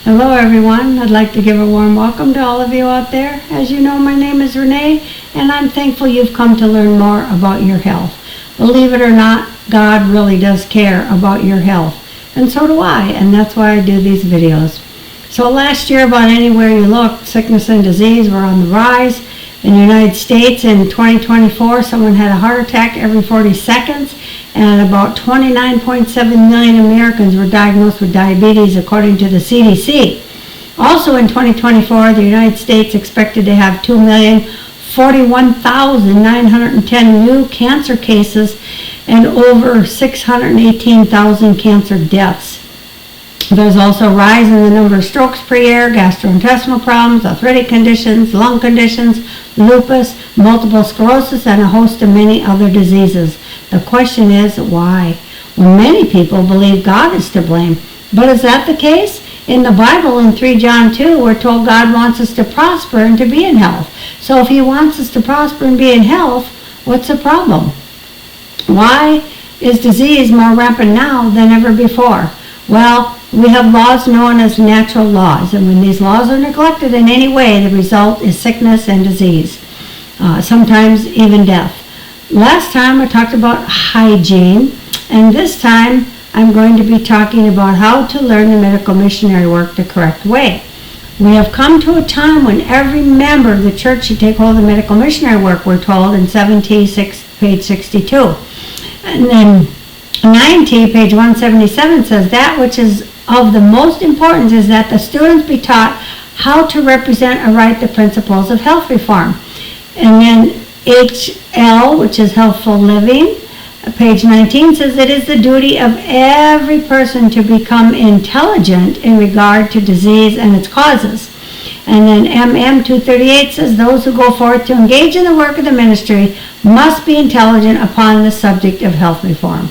Hello everyone. I'd like to give a warm welcome to all of you out there. As you know, my name is Renee, and I'm thankful you've come to learn more about your health. Believe it or not, God really does care about your health, and so do I, and that's why I do these videos. So last year, about anywhere you looked, sickness and disease were on the rise. In the United States in 2024, someone had a heart attack every 40 seconds, and about 29.7 million Americans were diagnosed with diabetes, according to the CDC. Also in 2024, the United States expected to have 2,041,910 new cancer cases and over 618,000 cancer deaths. There's also a rise in the number of strokes per year, gastrointestinal problems, arthritic conditions, lung conditions, lupus, multiple sclerosis, and a host of many other diseases. The question is, why? Well, many people believe God is to blame. But is that the case? In the Bible, in 3 John 2, we're told God wants us to prosper and to be in health. So if He wants us to prosper and be in health, what's the problem? Why is disease more rampant now than ever before? Well, we have laws known as natural laws, and when these laws are neglected in any way, the result is sickness and disease, sometimes even death. Last time I talked about hygiene, and this time I'm going to be talking about how to learn the medical missionary work the correct way. We have come to a time when every member of the church should take hold of the medical missionary work, we're told in 7T, page 62. And then 9T, page 177, says that which is of the most importance is that the students be taught how to represent aright the principles of health reform. And then HL, which is healthful living, page 19 says it is the duty of every person to become intelligent in regard to disease and its causes. And then MM 238 says those who go forth to engage in the work of the ministry must be intelligent upon the subject of health reform.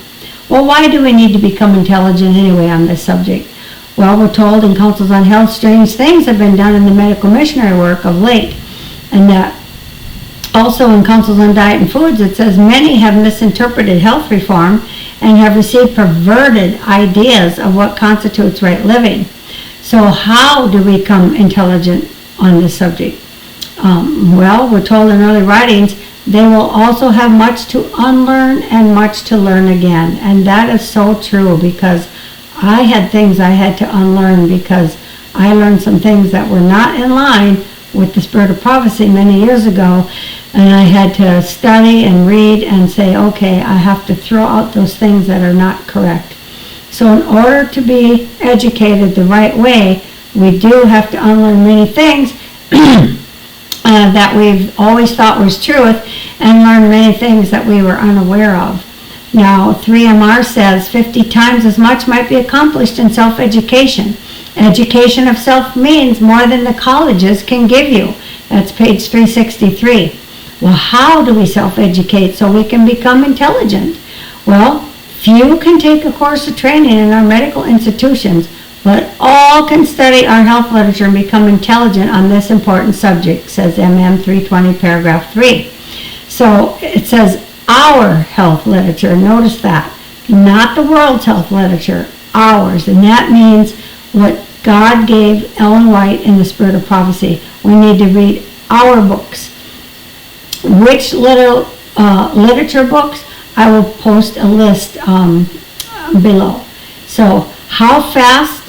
Well, why do we need to become intelligent anyway on this subject? Well, we're told in Counsels on Health, strange things have been done in the medical missionary work of late. And also in Counsels on Diet and Foods, it says many have misinterpreted health reform and have received perverted ideas of what constitutes right living. So how do we become intelligent on this subject? Well, we're told in early writings, they will also have much to unlearn and much to learn again. And that is so true, because I had things I had to unlearn, because I learned some things that were not in line with the spirit of prophecy many years ago. And I had to study and read and say, okay, I have to throw out those things that are not correct. So in order to be educated the right way, we do have to unlearn many things that we've always thought was truth, and learn many things that we were unaware of. Now, 3MR says 50 times as much might be accomplished in self-education. Education of self means more than the colleges can give you. That's page 363. Well, how do we self-educate so we can become intelligent? Well, few can take a course of training in our medical institutions, but all can study our health literature and become intelligent on this important subject, says MM 320, paragraph 3. So it says our health literature, notice that, not the world's health literature, ours. And that means what God gave Ellen White in the Spirit of Prophecy. We need to read our books. Which literature books? I will post a list below. So how fast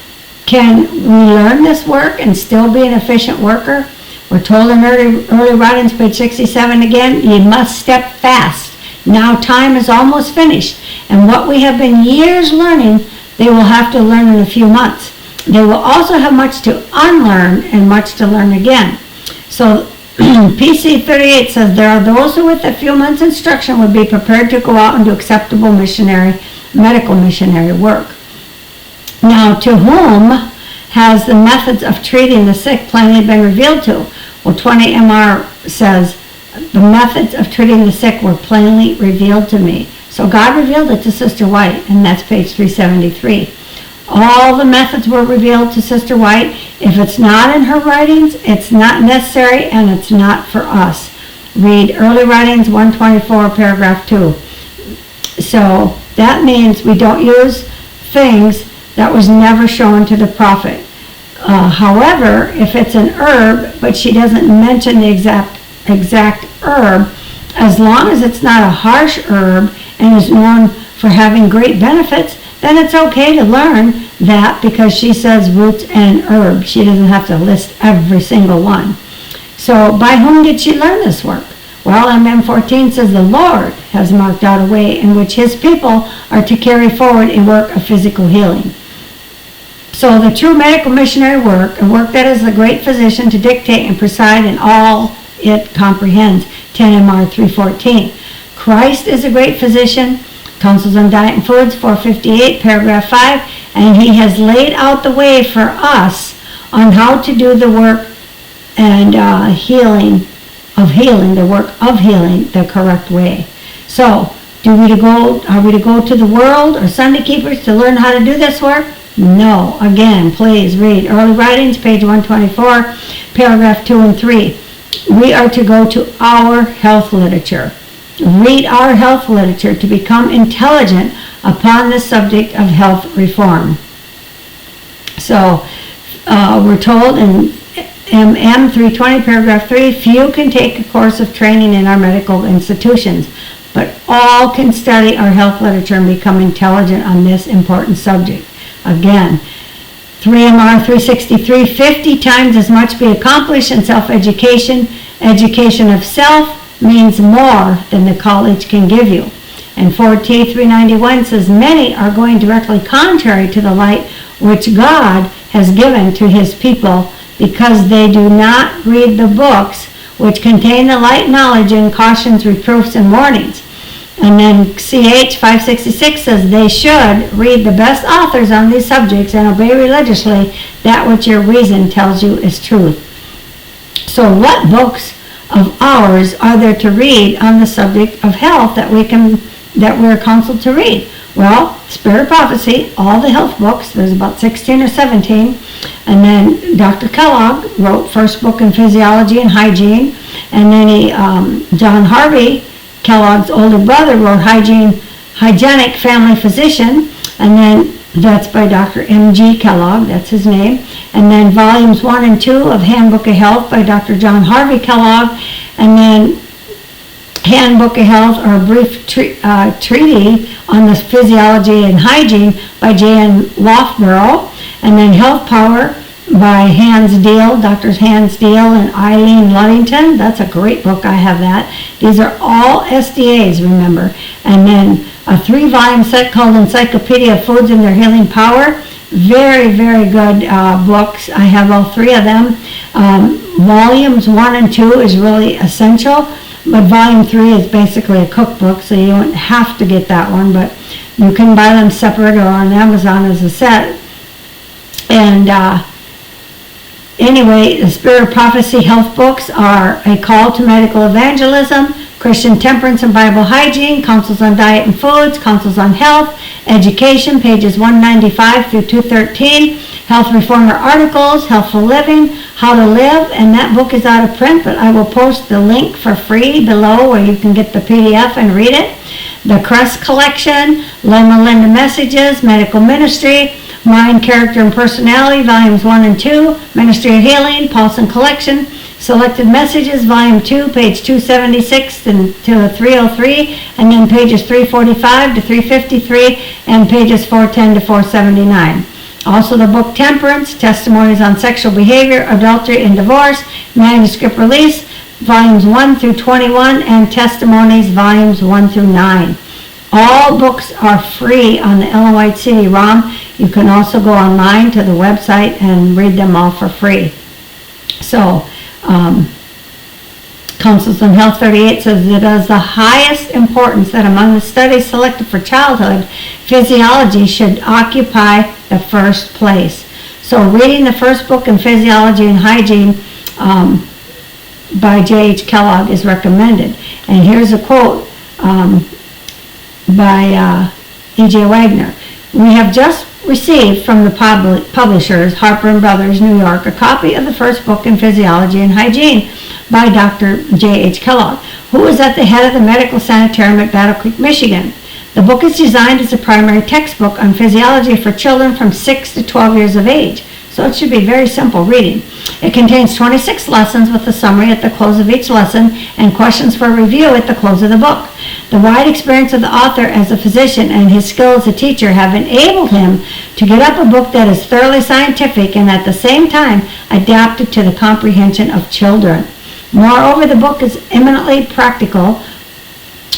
can we learn this work and still be an efficient worker? We're told in early writings, page 67 again, you must step fast. Now time is almost finished, and what we have been years learning, they will have to learn in a few months. They will also have much to unlearn and much to learn again. So PC 38 says there are those who with a few months instruction would be prepared to go out and do acceptable medical missionary work. Now, to whom has the methods of treating the sick plainly been revealed to? Well, 20MR says, the methods of treating the sick were plainly revealed to me. So God revealed it to Sister White, and that's page 373. All the methods were revealed to Sister White. If it's not in her writings, it's not necessary, and it's not for us. Read Early Writings 124, paragraph 2. So that means we don't use things that was never shown to the prophet. However, if it's an herb, but she doesn't mention the exact herb, as long as it's not a harsh herb and is known for having great benefits, then it's okay to learn that because she says roots and herbs. She doesn't have to list every single one. So by whom did she learn this work? Well, MM14 says the Lord has marked out a way in which his people are to carry forward a work of physical healing. So the true medical missionary work, a work that is the great physician to dictate and preside in all it comprehends, 10 MR 314. Christ is a great physician, Counsels on Diet and Foods, 458, paragraph 5, and he has laid out the way for us on how to do the work and healing the correct way. So, are we to go to the world or Sunday keepers to learn how to do this work? No. Again, please read Early Writings, page 124, paragraph 2 and 3. We are to go to our health literature. Read our health literature to become intelligent upon the subject of health reform. So, we're told in MM 320, paragraph 3, few can take a course of training in our medical institutions, but all can study our health literature and become intelligent on this important subject. Again, 3MR 363, 50 times as much be accomplished in self-education. Education of self means more than the college can give you. And 4T 391 says, many are going directly contrary to the light which God has given to his people, because they do not read the books which contain the light knowledge and cautions, reproofs, and warnings. And then CH 566 says they should read the best authors on these subjects and obey religiously that which your reason tells you is truth. So what books of ours are there to read on the subject of health that we're counseled to read? Well, Spirit of Prophecy, all the health books, there's about 16 or 17. And then Dr. Kellogg wrote first book in Physiology and Hygiene. And then John Harvey, Kellogg's older brother, wrote Hygienic Family Physician. And then that's by Dr. M.G. Kellogg, that's his name. And then volumes 1 and 2 of Handbook of Health by Dr. John Harvey Kellogg. And then Handbook of Health, or a brief treatise on the physiology and hygiene by J.N. Loughborough. And then Health Power by Hans Deal, Drs. Hans Deal and Eileen Ludington. That's a great book. I have that. These are all SDAs, remember. And then a 3-volume set called Encyclopedia of Foods and Their Healing Power. Very, very good books. I have all 3 of them. Volumes 1 and 2 is really essential, but volume 3 is basically a cookbook, so you don't have to get that one, but you can buy them separate or on Amazon as a set. And anyway, the Spirit of Prophecy health books are A Call to Medical Evangelism, Christian Temperance and Bible Hygiene, Counsels on Diet and Foods, Counsels on Health, Education, pages 195 through 213, Health Reformer Articles, Healthful Living, How to Live, and that book is out of print, but I will post the link for free below where you can get the PDF and read it. The Crest Collection, Lima Linda Messages, Medical Ministry, Mind, Character, and Personality, volumes 1 and 2, Ministry of Healing, Paulson Collection, Selected Messages, volume 2, page 276 to 303, and then pages 345 to 353, and pages 410 to 479. Also the book Temperance, Testimonies on Sexual Behavior, Adultery, and Divorce, manuscript release, volumes 1 through 21, and Testimonies, volumes 1 through 9. All books are free on the Ellen White CD-ROM. You can also go online to the website and read them all for free. So, Counsels on Health 38 says it is the highest importance that among the studies selected for childhood, physiology should occupy the first place. So reading the first book in Physiology and Hygiene by J.H. Kellogg is recommended. And here's a quote by E.J. Wagner. We have just received from the publishers, Harper & Brothers, New York, a copy of the first book in Physiology and Hygiene by Dr. J.H. Kellogg, who is at the head of the Medical Sanitarium at Battle Creek, Michigan. The book is designed as a primary textbook on physiology for children from 6 to 12 years of age. so it should be very simple reading. It contains 26 lessons with a summary at the close of each lesson and questions for review at the close of the book. The wide experience of the author as a physician and his skill as a teacher have enabled him to get up a book that is thoroughly scientific and at the same time adapted to the comprehension of children. Moreover, the book is eminently practical.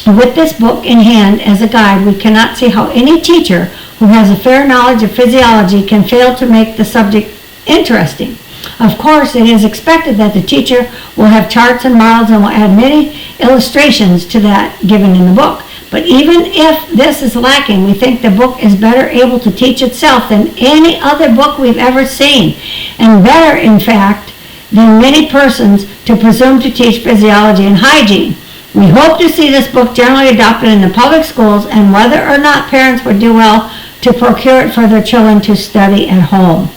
With this book in hand as a guide, we cannot see how any teacher who has a fair knowledge of physiology can fail to make the subject interesting. Of course, it is expected that the teacher will have charts and models and will add many illustrations to that given in the book. But even if this is lacking, we think the book is better able to teach itself than any other book we've ever seen, and better, in fact, than many persons to presume to teach physiology and hygiene. We hope to see this book generally adopted in the public schools, and whether or not parents would do well to procure it for their children to study at home.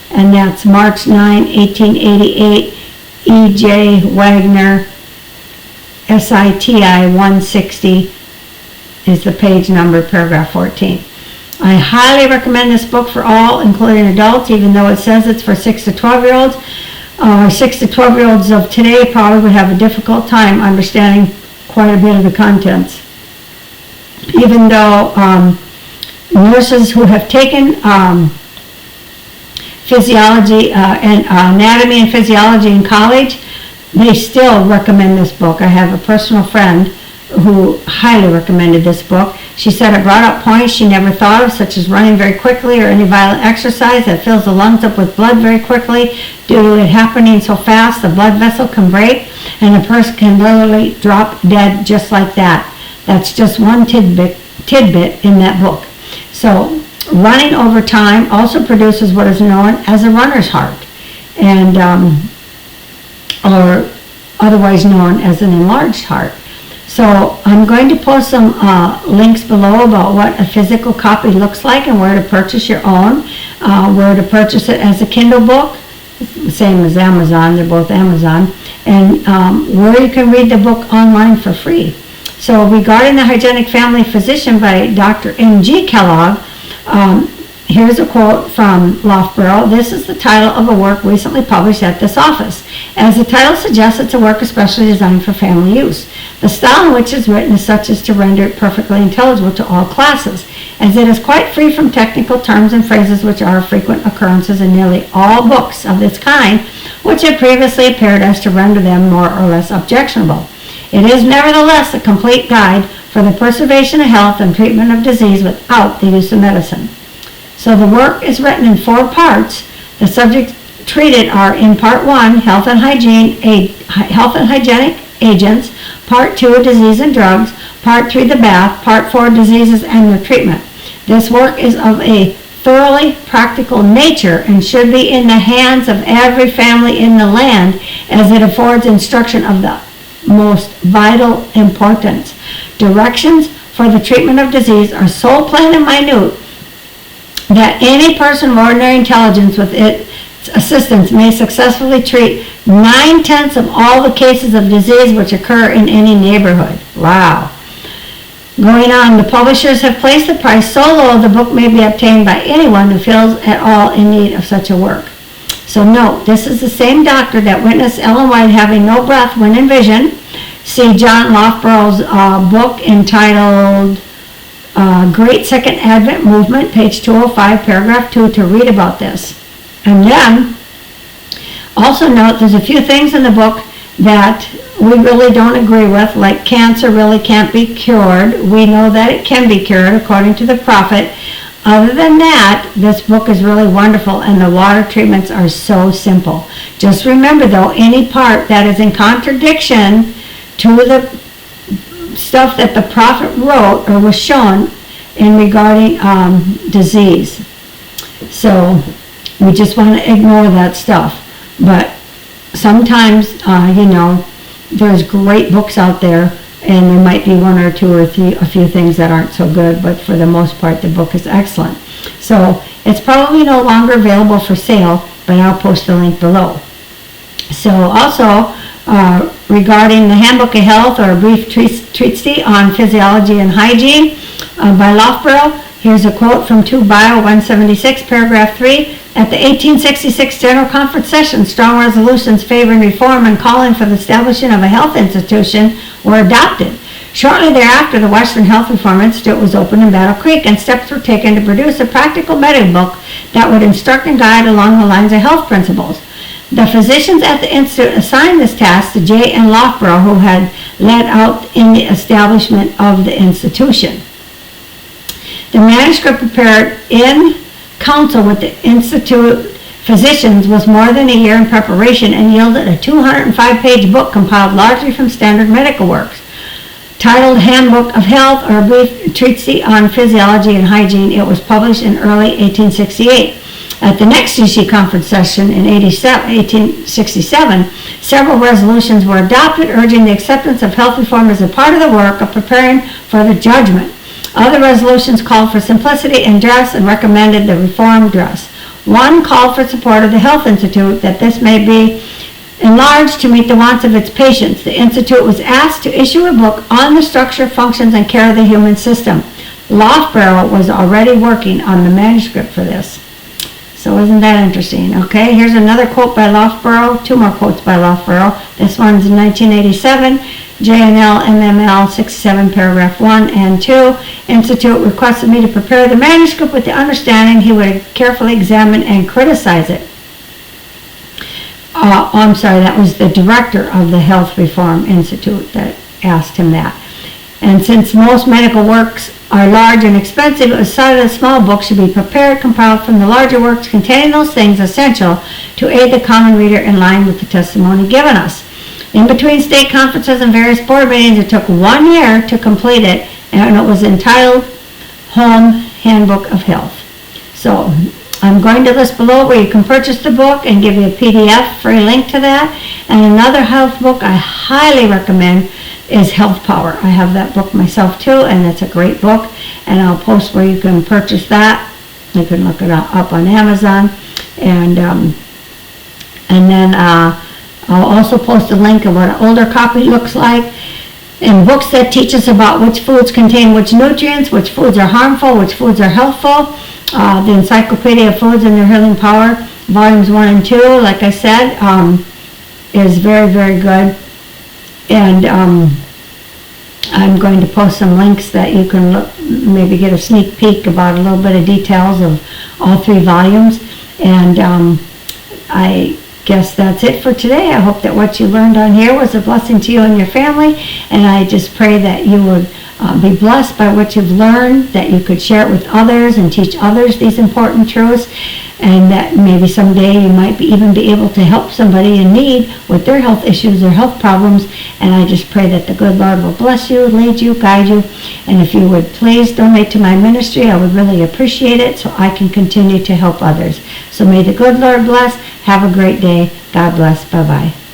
And that's March 9, 1888, E.J. Wagner, SITI 160 is the page number, paragraph 14. I highly recommend this book for all, including adults, even though it says it's for 6 to 12-year-olds. 6 to 12-year-olds of today probably would have a difficult time understanding quite a bit of the contents. Even though nurses who have taken physiology and anatomy and physiology in college, they still recommend this book. I have a personal friend who highly recommended this book. She said it brought up points she never thought of, such as running very quickly or any violent exercise that fills the lungs up with blood very quickly. Due to it happening so fast, the blood vessel can break and a person can literally drop dead just like that. That's just one tidbit in that book. So running over time also produces what is known as a runner's heart, and or otherwise known as an enlarged heart. So I'm going to post some links below about what a physical copy looks like and where to purchase your own, where to purchase it as a Kindle book, same as Amazon, they're both Amazon, and where you can read the book online for free. So regarding the Hygienic Family Physician by Dr. M.G. Kellogg, here's a quote from Loughborough. This is the title of a work recently published at this office. As the title suggests, it's a work especially designed for family use. The style in which it's written is such as to render it perfectly intelligible to all classes, as it is quite free from technical terms and phrases which are frequent occurrences in nearly all books of this kind, which have previously appeared as to render them more or less objectionable. It is nevertheless a complete guide for the preservation of health and treatment of disease without the use of medicine. So the work is written in 4 parts. The subjects treated are in Part 1, Health and Hygienic Agents, Part 2, Disease and Drugs, Part 3, the Bath, Part 4, Diseases and their Treatment. This work is of a thoroughly practical nature and should be in the hands of every family in the land, as it affords instruction of the most vital importance. Directions for the treatment of disease are so plain and minute that any person of ordinary intelligence with its assistance may successfully treat 9/10 of all the cases of disease which occur in any neighborhood. Wow. Going on, the publishers have placed the price so low the book may be obtained by anyone who feels at all in need of such a work. So note, this is the same doctor that witnessed Ellen White having no breath when in vision. See John Loughborough's book entitled Great Second Advent Movement, page 205, paragraph 2, to read about this. And then, also note, there's a few things in the book that we really don't agree with, like cancer really can't be cured. We know that it can be cured according to the prophet. Other than that, this book is really wonderful, and the water treatments are so simple. Just remember, though, any part that is in contradiction to the stuff that the prophet wrote or was shown in regarding disease. So we just want to ignore that stuff. But sometimes, there's great books out there, and there might be one or two or a few things that aren't so good, but for the most part, the book is excellent. So it's probably no longer available for sale, but I'll post the link below. So also, regarding the Handbook of Health, or a brief treatise on physiology and hygiene by Loughborough, Here's a quote from 2 Bio 176, paragraph 3. At the 1866 General Conference session, strong resolutions favoring reform and calling for the establishment of a health institution were adopted. Shortly thereafter, the Western Health Reform Institute was opened in Battle Creek, and steps were taken to produce a practical medical book that would instruct and guide along the lines of health principles. The physicians at the Institute assigned this task to J. N. Loughborough, who had led out in the establishment of the institution. The manuscript prepared in council with the Institute physicians was more than a year in preparation and yielded a 205-page book compiled largely from standard medical works. Titled Handbook of Health, or a brief treatise on physiology and hygiene, it was published in early 1868. At the next DC conference session in 1867, several resolutions were adopted urging the acceptance of health reform as a part of the work of preparing for the judgment. Other resolutions called for simplicity in dress and recommended the reformed dress. One called for support of the Health Institute, that this may be enlarged to meet the wants of its patients. The Institute was asked to issue a book on the structure, functions, and care of the human system. Loughborough was already working on the manuscript for this. So isn't that interesting? Okay, here's another quote by Loughborough, 2 more quotes by Loughborough. This one's in 1987, JNL MML 67, paragraph 1 and 2. Institute requested me to prepare the manuscript with the understanding he would carefully examine and criticize it. I'm sorry, that was the director of the Health Reform Institute that asked him that. And since most medical works are large and expensive, it was decided a small book should be prepared, compiled from the larger works containing those things essential to aid the common reader in line with the testimony given us. In between state conferences and various board meetings, it took 1 year to complete it, and it was entitled Home Handbook of Health. So I'm going to list below where you can purchase the book and give you a PDF free link to that. And another health book I highly recommend is Health Power. I have that book myself too, and it's a great book, and I'll post where you can purchase that. You can look it up on Amazon, and then I'll also post a link of what an older copy looks like, and books that teach us about which foods contain which nutrients, which foods are harmful, which foods are healthful. The Encyclopedia of Foods and Their Healing Power, volumes 1 and 2, like I said, is very, very good. And I'm going to post some links that you can maybe get a sneak peek about a little bit of details of all 3 volumes. And I guess that's it for today. I hope that what you learned on here was a blessing to you and your family. And I just pray that you would be blessed by what you've learned, that you could share it with others and teach others these important truths, and that maybe someday you might even be able to help somebody in need with their health issues or health problems. And I just pray that the good Lord will bless you, lead you, guide you. And if you would please donate to my ministry, I would really appreciate it so I can continue to help others. So may the good Lord bless. Have a great day. God bless. Bye-bye.